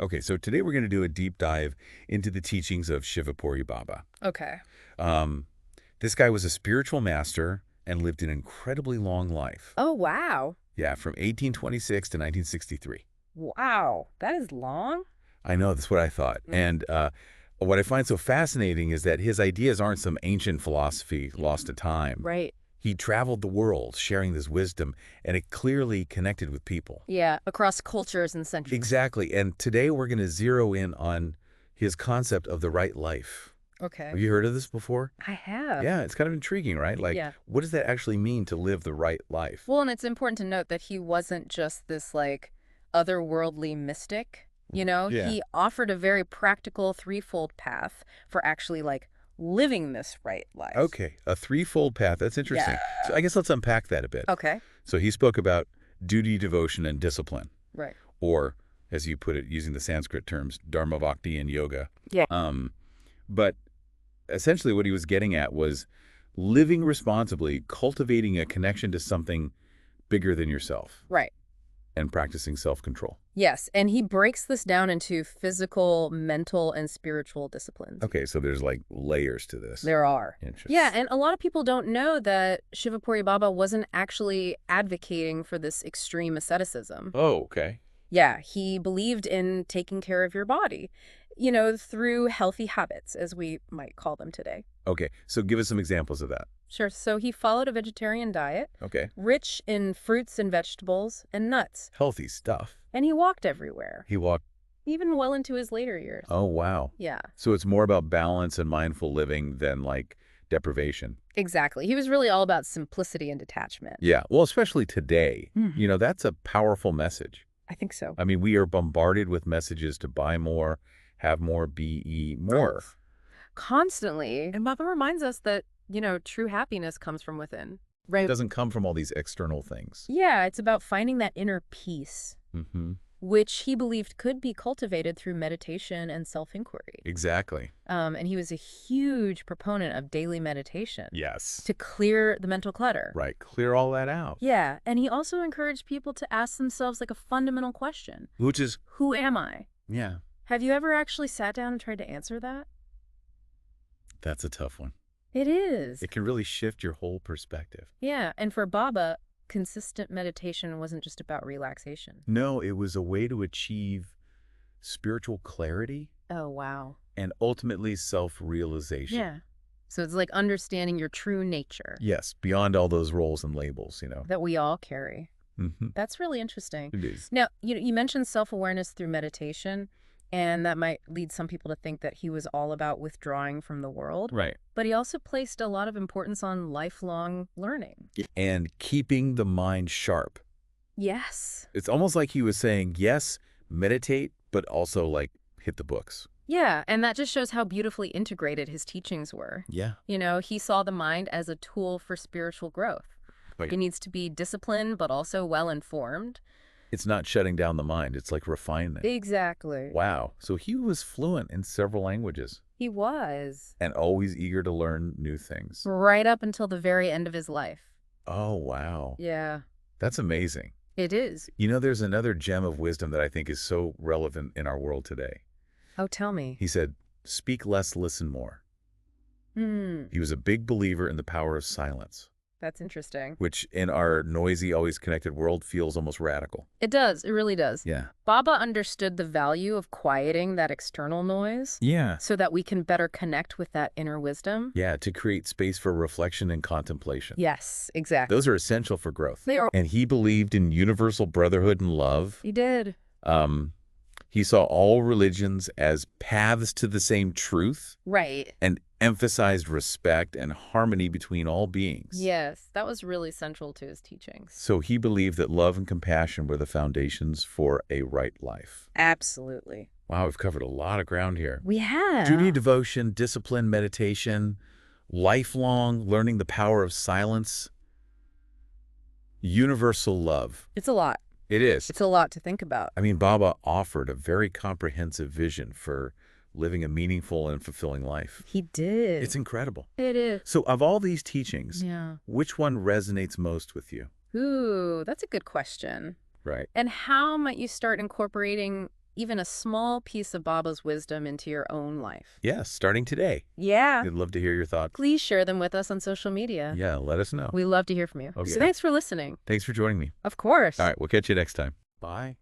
Okay, so today we're going to do a deep dive into the teachings of Shivapuri Baba. Okay. Um, this guy was a spiritual master and lived an incredibly long life. Oh, wow. Yeah, from 1826 to 1963. Wow. That is long? I know, that's what I thought. Mm. And what I find so fascinating is that his ideas aren't some ancient philosophy lost to time. Right. He traveled the world sharing this wisdom, and it clearly connected with people. Yeah, across cultures and centuries. Exactly. And today we're going to zero in on his concept of the right life. Okay. Have you heard of this before? I have. Yeah, it's kind of intriguing, right? Like, Yeah. what does that actually mean to live the right life? Well, and it's important to note that he wasn't just this, like, otherworldly mystic. Yeah. He offered a very practical threefold path for actually, like, living this right life. Okay, a threefold path. That's interesting. Yeah. So I guess let's unpack that a bit. Okay. So he spoke about duty, devotion, and discipline, Right. or as you put it, using the Sanskrit terms, dharma, bhakti, and yoga. Yeah. But essentially what he was getting at was living responsibly, cultivating a connection to something bigger than yourself, Right. and practicing self-control. Yes, and he breaks this down into physical, mental, and spiritual disciplines. Okay, so there's like layers to this. There are. Interesting. Yeah, and a lot of people don't know that Shivapuri Baba wasn't actually advocating for this extreme asceticism. Oh, okay. Yeah, he believed in taking care of your body, through healthy habits, as we might call them today. Okay, so give us some examples of that. Sure, so he followed a vegetarian diet, Okay. rich in fruits and vegetables and nuts, Healthy stuff. and he walked everywhere, He walked. even well into his later years. Oh, wow. Yeah. So it's more about balance and mindful living than like deprivation. Exactly. He was really all about simplicity and detachment. Yeah, well, especially today. Mhm. That's a powerful message. I think so. I mean, we are bombarded with messages to buy more, have more, be more. Constantly. And Baba reminds us that, true happiness comes from within. Right. It doesn't come from all these external things. Yeah, it's about finding that inner peace, Mm-hmm. which he believed could be cultivated through meditation and self-inquiry. Exactly. And he was a huge proponent of daily meditation Yes. to clear the mental clutter. Right. Clear all that out. Yeah, and he also encouraged people to ask themselves like a fundamental question. Which is, Who am I? yeah, Have you ever actually sat down and tried to answer that? that's a tough one. It is. It can really shift your whole perspective. Yeah, and for Baba, consistent meditation wasn't just about relaxation. No, it was a way to achieve spiritual clarity Oh, wow. and ultimately self-realization. Yeah. So it's like understanding your true nature Yes, beyond all those roles and labels. that we all carry. Mm-hmm. That's really interesting. It is. Now, you mentioned self-awareness through meditation, and that might lead some people to think that he was all about withdrawing from the world. Right. But he also placed a lot of importance on lifelong learning. And keeping the mind sharp. Yes. It's almost like he was saying, yes, meditate, but also like hit the books. Yeah, and that just shows how beautifully integrated his teachings were. Yeah. He saw the mind as a tool for spiritual growth. Right. It needs to be disciplined, but also well-informed. It's not shutting down the mind. It's like refinement. Exactly. Wow. So he was fluent in several languages He was. and always eager to learn new things. Right up until the very end of his life. Oh, wow. Yeah, That's amazing. it is. There's another gem of wisdom that I think is so relevant in our world today. Oh, tell me. He said, speak less, listen more. Hmm, He was a big believer in the power of silence, that's interesting. which in our noisy, always connected world feels almost radical. It does. It really does. Yeah. Baba understood the value of quieting that external noise Yeah. so that we can better connect with that inner wisdom. Yeah, to create space for reflection and contemplation. Yes, exactly. Those are essential for growth. They are. And he believed in universal brotherhood and love. He did. He saw all religions as paths to the same truth Right. and emphasized respect and harmony between all beings. Yes, that was really central to his teachings. So he believed that love and compassion were the foundations for a right life. Absolutely. Wow, we've covered a lot of ground here. We have. Duty, devotion, discipline, meditation, lifelong learning the power of silence, universal love. It's a lot. It is. It's a lot to think about. I mean, Baba offered a very comprehensive vision for living a meaningful and fulfilling life. He did. It's incredible. It is. So of all these teachings, Yeah. which one resonates most with you? Ooh, that's a good question. Right. And how might you start incorporating even a small piece of Baba's wisdom into your own life. Yeah, starting today. Yeah. I'd love to hear your thoughts. Please share them with us on social media. Yeah, let us know. We love to hear from you. Okay. So thanks for listening. Thanks for joining me. Of course. All right, we'll catch you next time. Bye.